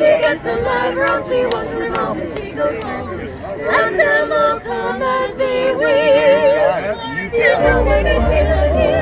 gets a live round, she wants her home and she goes home. And them all come as they will. There's no way that she loves you.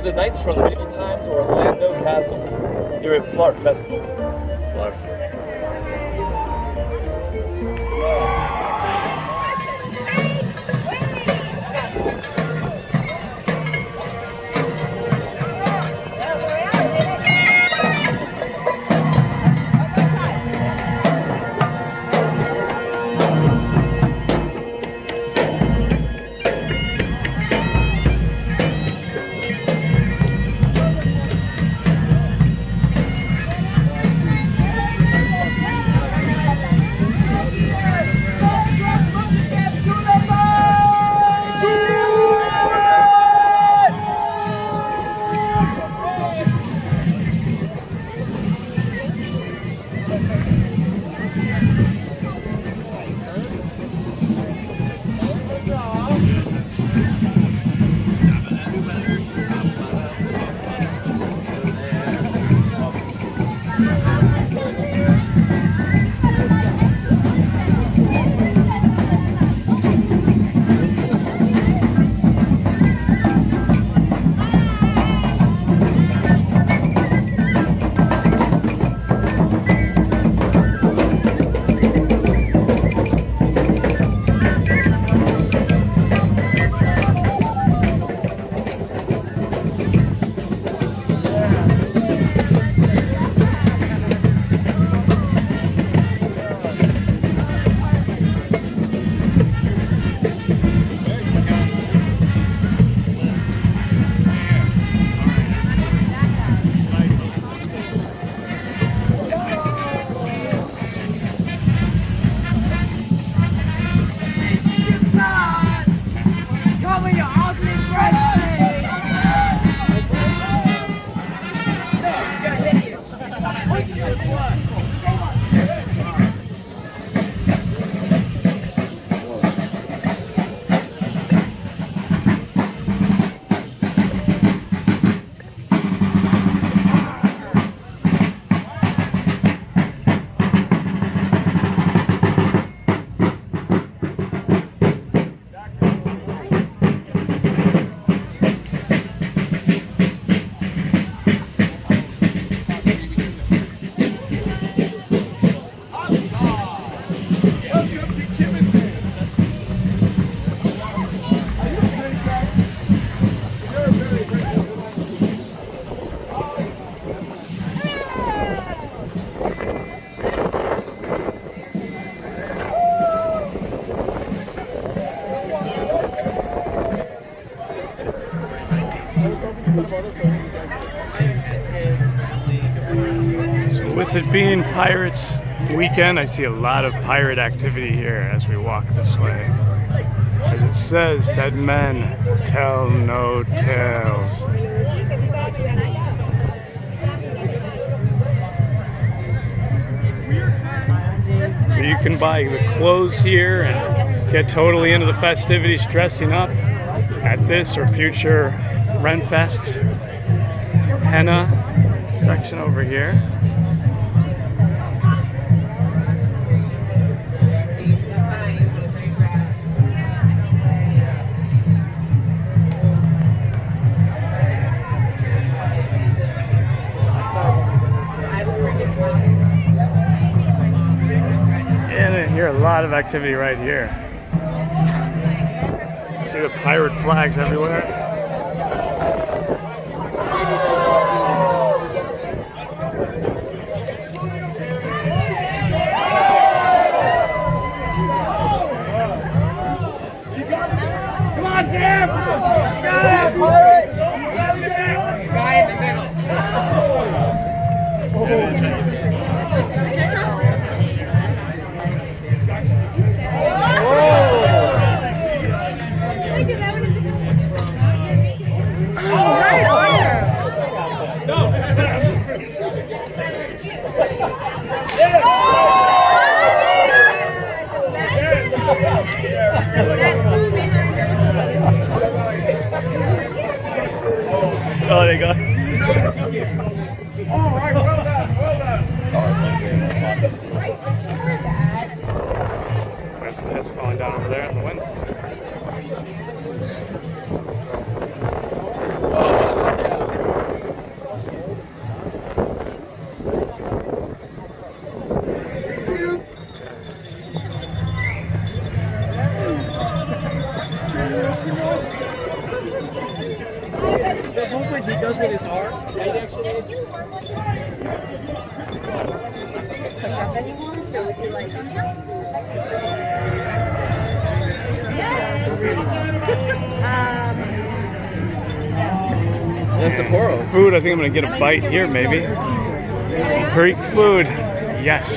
The nights from Medieval Times or Orlando Castle. You're at FLARF Festival. FLARF. So with it being Pirates Weekend, I see a lot of pirate activity here as we walk this way. As it says, dead men tell no tales. So you can buy the clothes here and get totally into the festivities dressing up at this or future Ren-Fest. Henna section over here. lot of activity right here. See the pirate flags everywhere. Come on, Tim! Guy in the middle. Oh, they go. All right, well done, well done. There's the heads falling down over there in the wind. The movement he does with his arms, right? Actually, Push up anymore, so it would be like. that's Sapporo. Food, I think I'm gonna get a bite here, maybe. Some Greek food. Yes.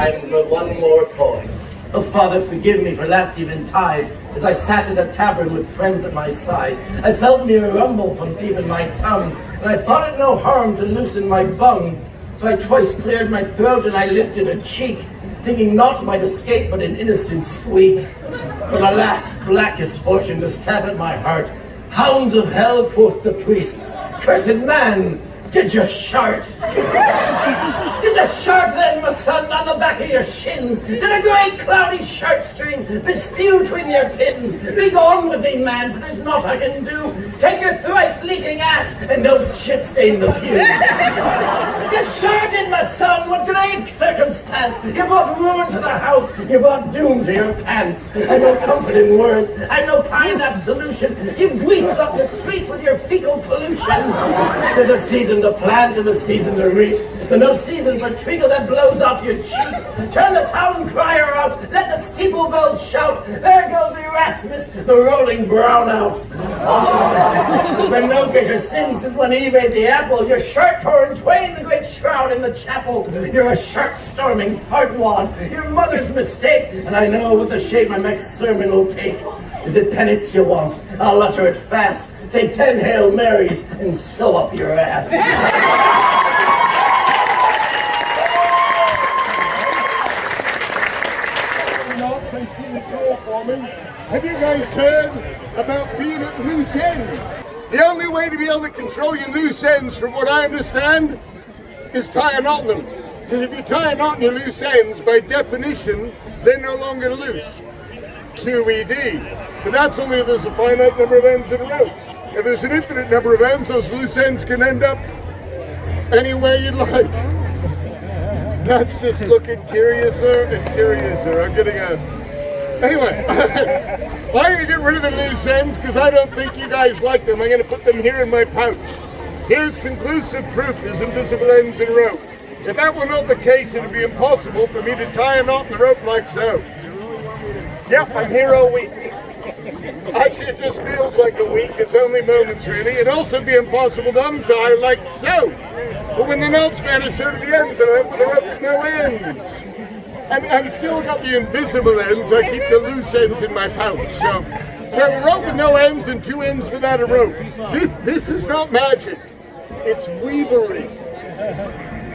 time for one more pause. Oh, Father, forgive me for last eventide. As I sat at a tavern with friends at my side, I felt me a rumble from deep in my tongue, and I thought it no harm to loosen my bung. So I twice cleared my throat and I lifted a cheek, thinking naught might escape but an innocent squeak. But alas, blackest fortune to stab at my heart. Hounds of hell, quoth the priest, cursed man, did you shart? Did you shart then, my son, on the back of your shins? Did a great cloudy shirt string bespew between your pins? Be gone with thee, man, for there's naught I can do. Take your thrice leaking ass and don't shit stain the pews. You sharted, my son, what grave circumstance? You brought ruin to the house, you brought doom to your pants. I no comfort in words, I no kind absolution. You've greased up the streets with your fecal pollution. There's a season to plant and a season to reap. There's no season for treacle that blows out your cheeks. Turn the town crier out, let the steeple bells shout. There goes Erasmus, the rolling brownout. There's been no greater sin since when Eve ate the apple. Your shirt tore in twain, the great shroud in the chapel. You're a shirt-storming fartwad, your mother's mistake. And I know what the shape my next sermon will take. Is it penance you want? I'll utter it fast. Say 10 Hail Marys and sew up your ass. Have you guys heard about being at loose ends? The only way to be able to control your loose ends, from what I understand, is tie a knot in them. Because if you tie a knot in your loose ends, by definition, they're no longer loose. QED. But that's only if there's a finite number of ends in a rope. If there's an infinite number of ends, those loose ends can end up any way you'd like. That's just looking curiouser and curiouser. I'm getting a... Anyway, I'm going to get rid of the loose ends because I don't think you guys like them. I'm going to put them here in my pouch. Here's conclusive proof there's invisible ends in rope. If that were not the case, it would be impossible for me to tie a knot in the rope like so. Yep, I'm here all week. Actually, it just feels like a week. It's only moments, really. It'd also be impossible to untie like so. But when the knots vanish, so do the ends, and I'm with the rope with no ends. And I've still got the invisible ends. I keep the loose ends in my pouch. So a rope with no ends and 2 ends without a rope. This is not magic. It's Weavery.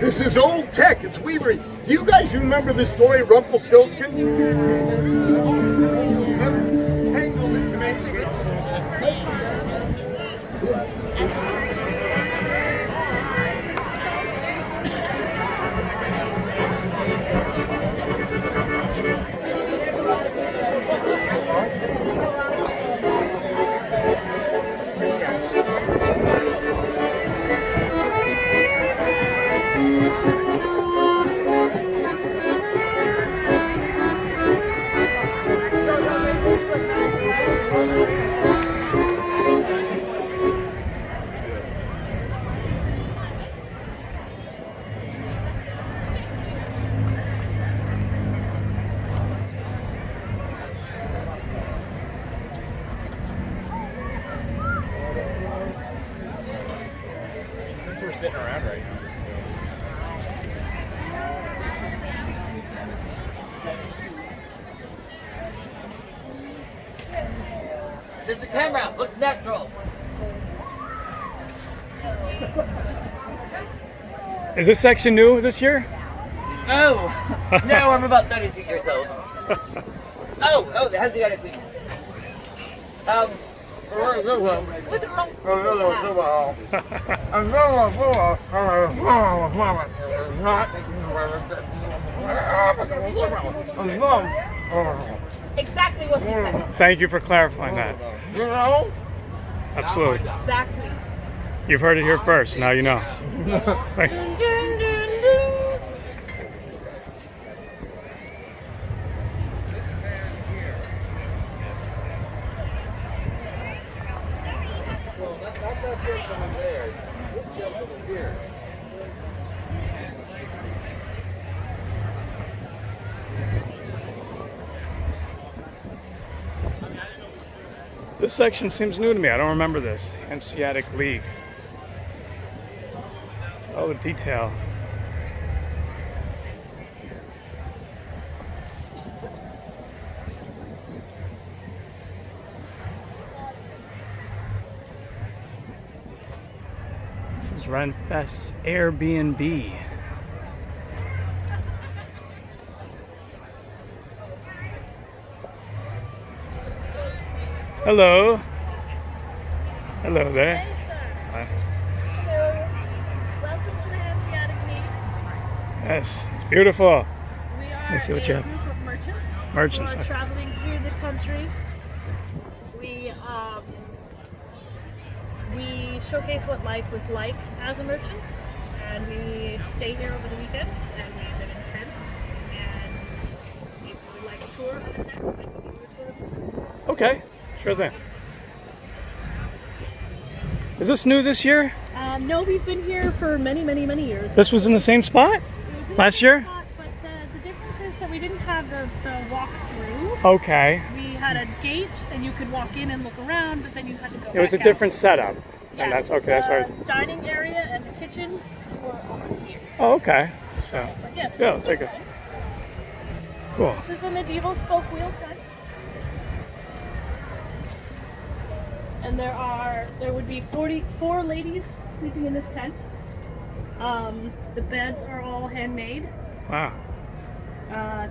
This is old tech. It's Weavery. Do you guys remember the story Rumpelstiltskin? Sitting around right now. There's the camera. Look natural. Is this section new this year? Oh, no, I'm about 32 years old. Oh, Hanseatic. Exactly what he said. Thank you for clarifying that. You know? Absolutely. Exactly. You've heard it here first. Now you know. Thank you. Dun, dun, dun. This section seems new to me. I don't remember this. Hanseatic League. Oh, the detail. This is Ren-Fest's Airbnb. Hello. Hello there. Hi, sir. Hello. Welcome to the Hanseatic meet. Yes, it's beautiful. We are Let me see what a you have. group of merchants. Merchants, Who are okay. traveling through the country. We showcase what life was like as a merchant, and we stay here over the weekend, and we live in tents. And if you would like a tour of the tent, I can give you a tour. Okay, sure thing. Is this new this year? No, we've been here for many, many, many years. This was in the same spot It was in last the year? spot, but the difference is that we didn't have the walk through. Okay. We had a gate, and you could walk in and look around, but then you had to go It was a back different out. setup. Yes, And that's okay, that's why I was... the dining area and the kitchen were over here. Oh, okay. So, But yes, yeah, this I'll is take the it. tent. Cool. This is a medieval spoke wheel tent. And there would be 44 ladies sleeping in this tent. The beds are all handmade. Wow.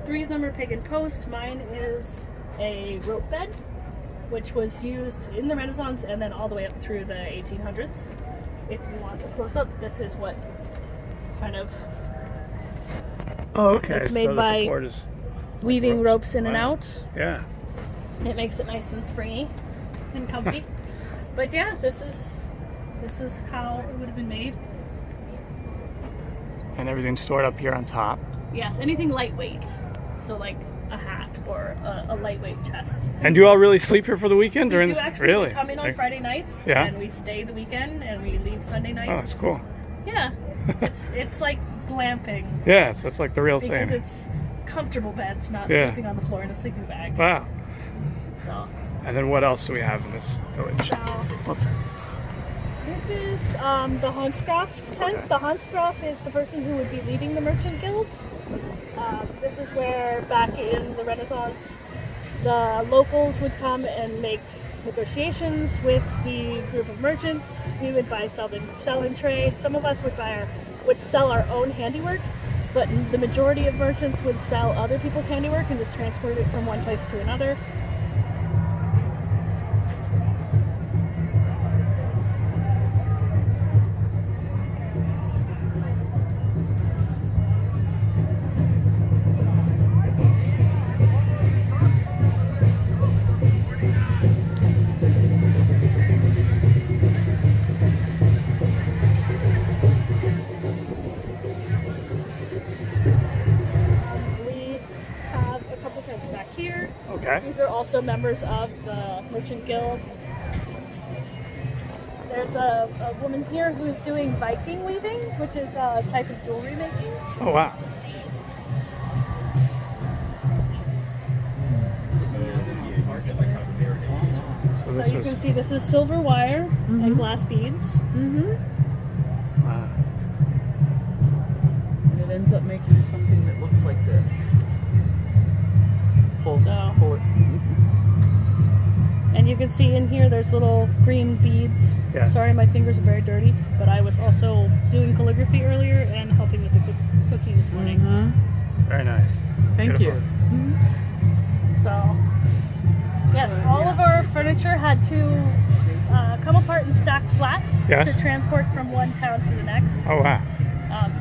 3 of them are peg and post. Mine is a rope bed, which was used in the Renaissance and then all the way up through the 1800s. If you want a close up, this is what kind of Oh, okay. It's So made the by support is... weaving ropes in and Wow. out. Yeah. It makes it nice and springy and comfy. But yeah, this is how it would have been made. And everything's stored up here on top. Yes, anything lightweight. So like a hat or a lightweight chest. And do you all really sleep here for the weekend? We Or do actually. Really? We come in on Like- Friday nights, Yeah. and we stay the weekend, and we leave Sunday nights. Oh, that's cool. Yeah, it's like glamping Yeah, so it's like the real because thing. it's comfortable beds, not Yeah. sleeping on the floor in a sleeping bag. Wow. So And then what else do we have in this village? this is the Hansgraf's tent. Okay. The Hansgraf is the person who would be leading the merchant guild. This is where, back in the Renaissance, the locals would come and make negotiations with the group of merchants. We would buy, sell, and trade. Some of us would sell our own handiwork, but the majority of merchants would sell other people's handiwork and just transport it from one place to another. We have a couple tents back here. Okay. These are also members of the Merchant Guild. There's a woman here who's doing Viking weaving, which is a type of jewelry making. Oh, wow. So So this you is... can see this is silver wire and glass beads. Wow. And it ends up making something that looks like this. Pull it. And you can see in here there's little green beads. Yes. Sorry, my fingers are very dirty, but I was also doing calligraphy earlier and helping with the cooking this morning. Very nice. Thank Beautiful. you. So, yes, all of our furniture had to come apart and stack flat Yes. to transport from one town to the next. Oh, wow.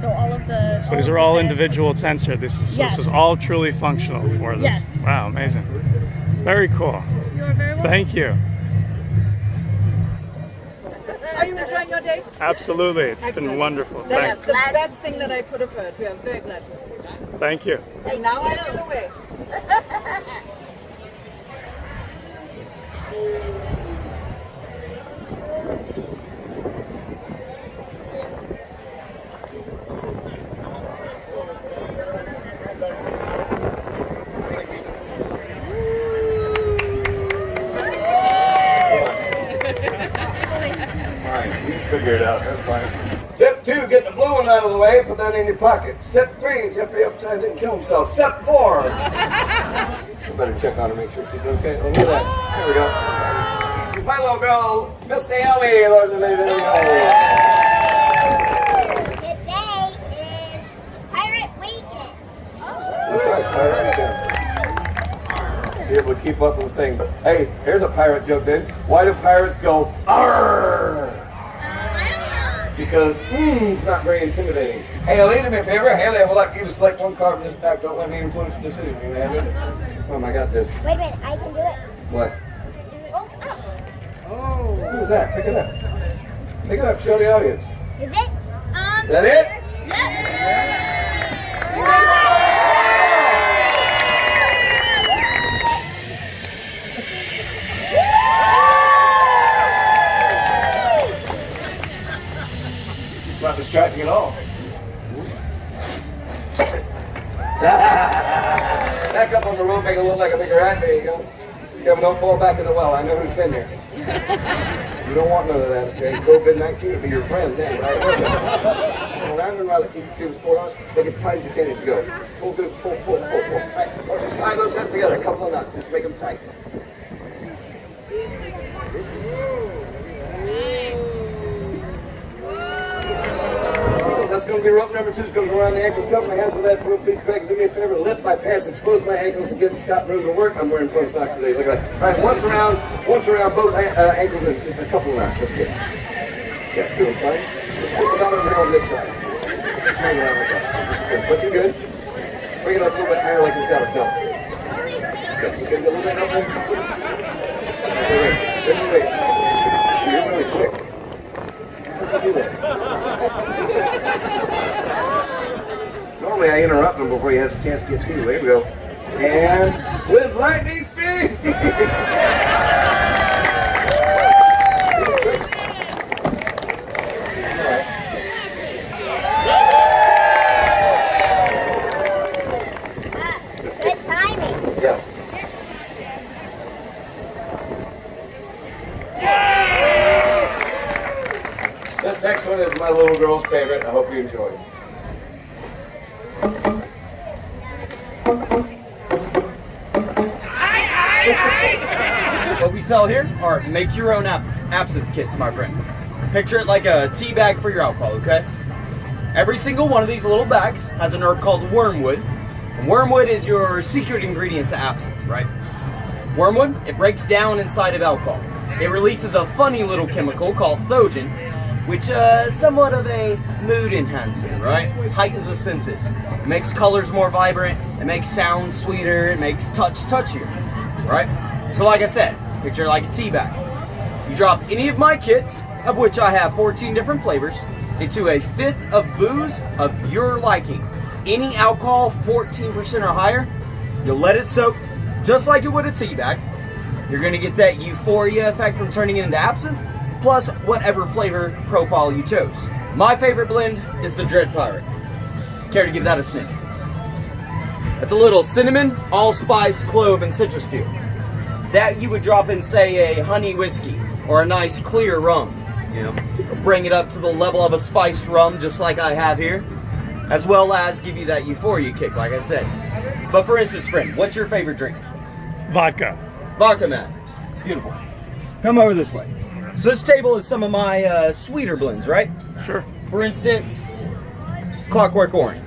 So all of the So these are all individual tents here. This is Yes. all truly functional for this. Yes. Wow, amazing. Very cool. You are very welcome. Thank you. Are you enjoying your day? Absolutely. It's been Excellent. wonderful. That's Thanks. the best thing that I could have heard. We are very glad to see you. Thank you. Hey, now I am away. Figure it out, that's fine. Step 2, get the blue one out of the way, put that in your pocket. Step 3, Jeffrey upside didn't kill himself. Step 4. I better check on her, make sure she's okay. Oh, look at that. There we go. This is my little girl, Miss Naomi, Lord and Lady. There we go. See if we keep up with the thing. Hey, here's a pirate joke then. Why do pirates go arrrr? Because it's not very intimidating. Hey, lady, me a favor. Haley, I would like you to select one card from this pack. Don't let me influence the decision. You have it? I got this. Wait a minute, I can do it. What? Oh. Who's that? Pick it up. Pick it up. Show the audience. Is it? That it? It's not distracting at all. Back up on the road, make it look like a bigger rat. There you go. Yeah, but don't fall back in the well. I know who's been there. You don't want none of that, okay? COVID-19 will be your friend then, right? Go around and around, like you can see what's going on. Make as tight as you can as you go. Pull good, pull, pull, pull, pull. Right. Or just tie those up together, a couple of knots. Just make them tight. That's going to be rope number 2. It's going to go around the ankles. Cover my hands with that foot. Please, Greg, do me a favor. Lift my pants, expose my ankles, and give Scott room to work. I'm wearing front socks today. Look at that. All right, once around both ankles and a couple of rounds. That's good. Yeah, doing fine. Just put the bottom here on this side. Just hang it out like that. Good. Looking good. Bring it up a little bit higher like it's got a belt. Good. You can go a little bit up there. Wait. You're really quick. How'd you do that? Normally I interrupt him before he has a chance to get to. There we go. And with lightning speed! Good timing. Yeah. This next one is my little girl's favorite. I hope you enjoy it. What we sell here are make your own absinthe kits, my friend. Picture it like a tea bag for your alcohol, okay? Every single one of these little bags has an herb called wormwood. And wormwood is your secret ingredient to absinthe, right? Wormwood, it breaks down inside of alcohol. It releases a funny little chemical called thogen, which is somewhat of a mood enhancer, right? Heightens the senses. It makes colors more vibrant, it makes sounds sweeter, it makes touch touchier, right? So like I said, picture it like a tea bag. You drop any of my kits, of which I have 14 different flavors, into a fifth of booze of your liking. Any alcohol 14% or higher, you'll let it soak just like you would a tea bag. You're gonna get that euphoria effect from turning it into absinthe, plus whatever flavor profile you chose. My favorite blend is the Dread Pirate. Care to give that a sniff? It's a little cinnamon, allspice, clove, and citrus peel. That you would drop in, say, a honey whiskey or a nice clear rum. You know, bring it up to the level of a spiced rum, just like I have here, as well as give you that euphoria kick, like I said. But for instance, friend, what's your favorite drink? Vodka. Vodka, man. Beautiful. Come over this way. So this table is some of my sweeter blends, right? Sure. For instance, Clockwork Orange.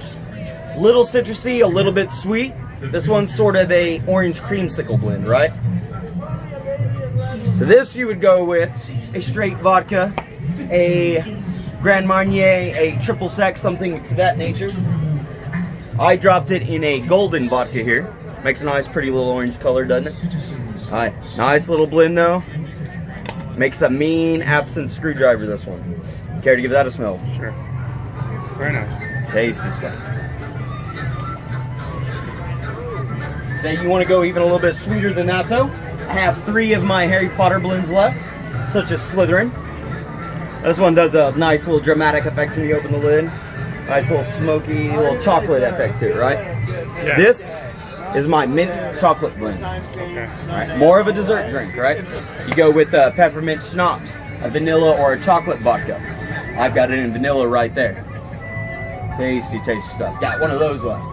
Little citrusy, a little bit sweet. This one's sort of a orange creamsicle blend, right? So this you would go with a straight vodka, a Grand Marnier, a triple sec, something to that nature. I dropped it in a golden vodka here. Makes a nice pretty little orange color, doesn't it? Alright, nice little blend though. Makes a mean absinthe screwdriver, this one. Care to give that a smell? Sure. Very nice. Tasty stuff. Say you want to go even a little bit sweeter than that though. I have 3 of my Harry Potter blends left, such as Slytherin. This one does a nice little dramatic effect when you open the lid. Nice little smoky, little chocolate effect to it, right? Yeah. This is my mint chocolate blend. Okay. All right, more of a dessert drink, right? You go with peppermint schnapps, a vanilla or a chocolate vodka. I've got it in vanilla right there. Tasty, tasty stuff. Got one of those left.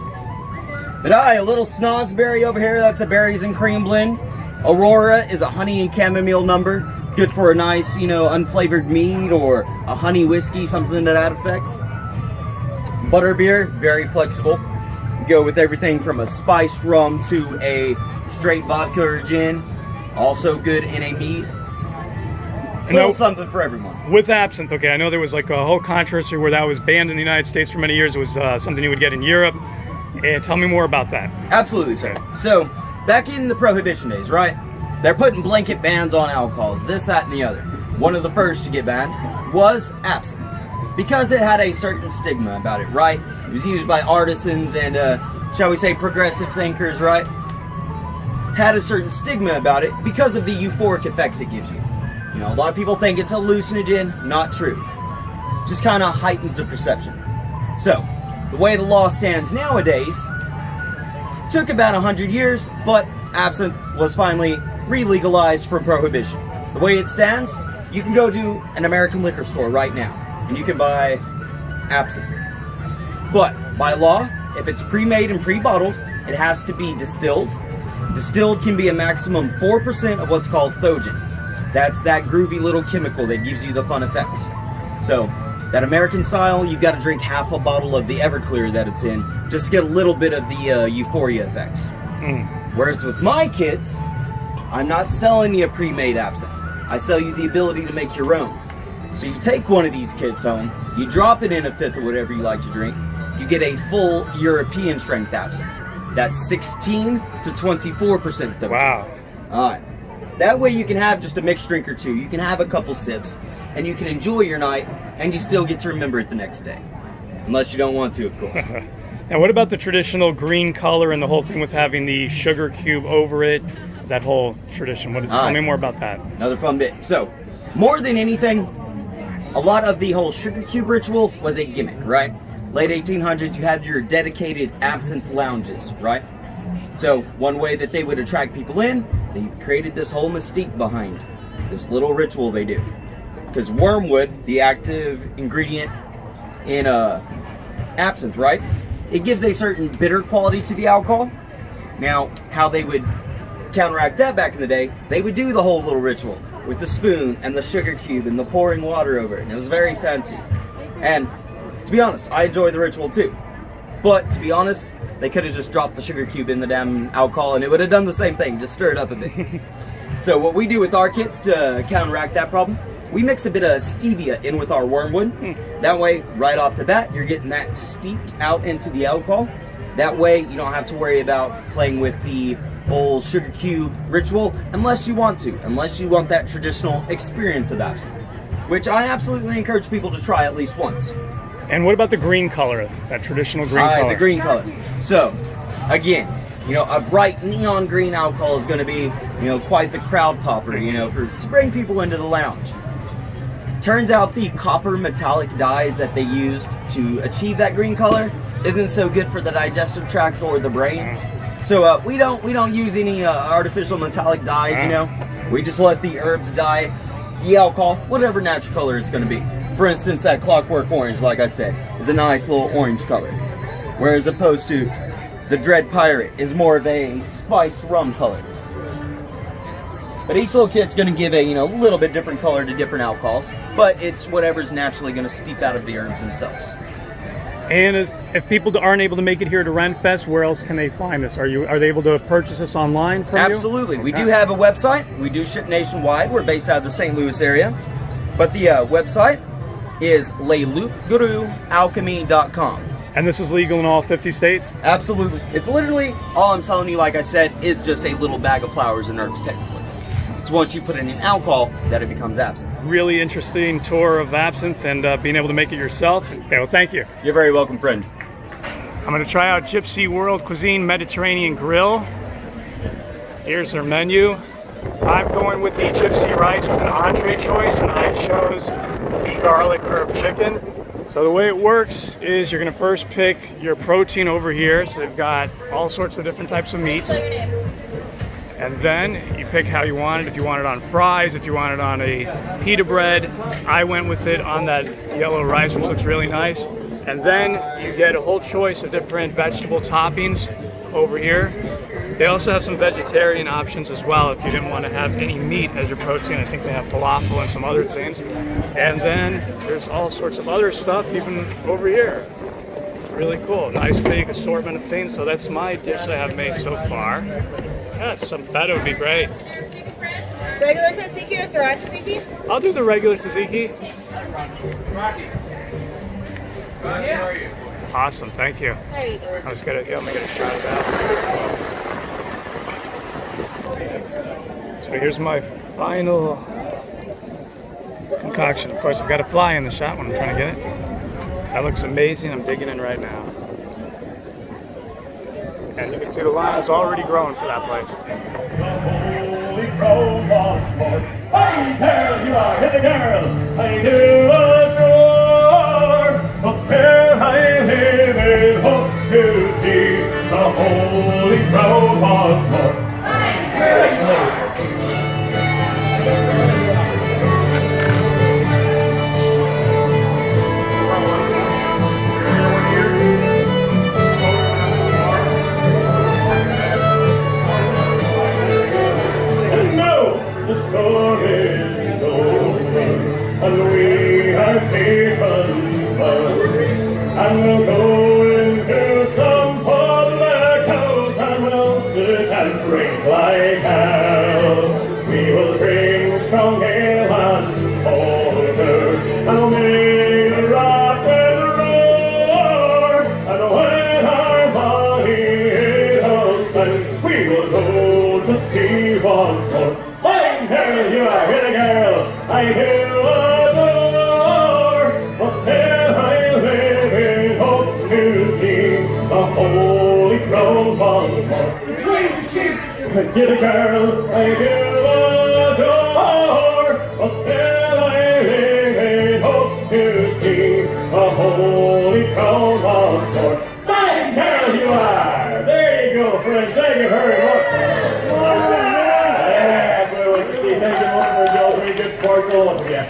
But a little snozzberry over here, that's a berries and cream blend. Aurora is a honey and chamomile number. Good for a nice, you know, unflavored mead or a honey whiskey, something to that effect. Butterbeer, very flexible. You go with everything from a spiced rum to a straight vodka or gin. Also good in a mead. A little something for everyone. With absinthe, okay, I know there was like a whole controversy where that was banned in the United States for many years. It was something you would get in Europe. And tell me more about that. Absolutely, sir. So, back in the Prohibition days, right? They're putting blanket bans on alcohols, this, that, and the other. One of the first to get banned was absinthe, because it had a certain stigma about it, right? It was used by artisans and, shall we say, progressive thinkers, right? Had a certain stigma about it because of the euphoric effects it gives you. You know, a lot of people think it's a hallucinogen, not true. Just kind of heightens the perception. So, the way the law stands nowadays, took about 100 years, but absinthe was finally re-legalized from Prohibition. The way it stands, you can go to an American liquor store right now, and you can buy absinthe. But, by law, if it's pre-made and pre-bottled, it has to be distilled. Distilled can be a maximum 4% of what's called thogen. That's that groovy little chemical that gives you the fun effects. So, that American style, you've got to drink half a bottle of the Everclear that it's in, just to get a little bit of the euphoria effects. Whereas with my kits, I'm not selling you a pre-made absinthe. I sell you the ability to make your own. So you take one of these kits home, you drop it in a fifth of whatever you like to drink, you get a full European strength absinthe. That's 16 to 24% though. Wow. Alright. That way you can have just a mixed drink or two. You can have a couple sips, and you can enjoy your night, and you still get to remember it the next day. Unless you don't want to, of course. And what about the traditional green color and the whole thing with having the sugar cube over it? That whole tradition. What is it? Tell me more about that. Another fun bit. So, more than anything, a lot of the whole sugar cube ritual was a gimmick, right? Late 1800s, you had your dedicated absinthe lounges, right? So, one way that they would attract people in, they created this whole mystique behind this little ritual they do. Because wormwood, the active ingredient in absinthe, right? It gives a certain bitter quality to the alcohol. Now, how they would counteract that back in the day, they would do the whole little ritual with the spoon and the sugar cube and the pouring water over it. And it was very fancy. And to be honest, I enjoy the ritual too. But to be honest, they could have just dropped the sugar cube in the damn alcohol and it would have done the same thing, just stir it up a bit. So what we do with our kits to counteract that problem, we mix a bit of stevia in with our wormwood. That way, right off the bat, you're getting that steeped out into the alcohol. That way, you don't have to worry about playing with the whole sugar cube ritual unless you want to, unless you want that traditional experience of absinthe, which I absolutely encourage people to try at least once. And what about the green color, that traditional green color? The green color. So, again, you know, a bright neon green alcohol is going to be, you know, quite the crowd popper, you know, to bring people into the lounge. Turns out the copper metallic dyes that they used to achieve that green color isn't so good for the digestive tract or the brain. So we don't use any artificial metallic dyes, you know. We just let the herbs dye the alcohol, whatever natural color it's going to be. For instance, that Clockwork Orange, like I said, is a nice little orange color. Whereas opposed to the Dread Pirate is more of a spiced rum color. But each little kit's going to give a, you know, little bit different color to different alcohols, but it's whatever's naturally going to steep out of the herbs themselves. And if people aren't able to make it here to Ren-Fest, where else can they find this? Are they able to purchase this online from you? Absolutely. We do have a website. We do ship nationwide. We're based out of the St. Louis area. But the website is Alchemy.com. And this is legal in all 50 states? Absolutely. It's literally, all I'm telling you, like I said, is just a little bag of flowers and herbs, technically. It's once you put it in alcohol that it becomes absinthe. Really interesting tour of absinthe and being able to make it yourself. Okay, well, thank you. You're very welcome, friend. I'm going to try out Gypsy World Cuisine Mediterranean Grill. Here's their menu. I'm going with the Gypsy rice with an entree choice, and I chose the garlic herb chicken. So the way it works is you're going to first pick your protein over here. So they've got all sorts of different types of meats. And then you pick how you want it. If you want it on fries, if you want it on a pita bread. I went with it on that yellow rice, which looks really nice. And then you get a whole choice of different vegetable toppings over here. They also have some vegetarian options as well if you didn't want to have any meat as your protein. I think they have falafel and some other things. And then there's all sorts of other stuff even over here. really cool. Nice big assortment of things. So that's my dish that I have made so far. Yeah, some feta would be great. Regular tzatziki or sriracha tzatziki? I'll do the regular tzatziki. Awesome, thank you. There you go. I was gonna, yeah, I'm gonna get a shot of that. So here's my final concoction. Of course, I've got a fly in the shot when I'm trying to get it. That looks amazing. I'm digging in right now. And you can see the line is already growing for that place. Hey, girl, you are hit the girl. I do adore. But where I live in hopes to see the holy crown once more. The storm is over, and we are safe and fun, and we'll go into some public house, and we'll sit and drink like hell. We will drink strong ale and porter, and we'll make the rock and roar, and when our body is all spent, we will go to sea once more. Girl, you are here, girl, I do adore, but still I live in hopes to see the holy crown once more. Get a girl, I do adore, but still I live in hopes to see the holy crown once more. Fine girl you are! There you go, friends, thank you very much. Thank you much for your very good sport, all of you.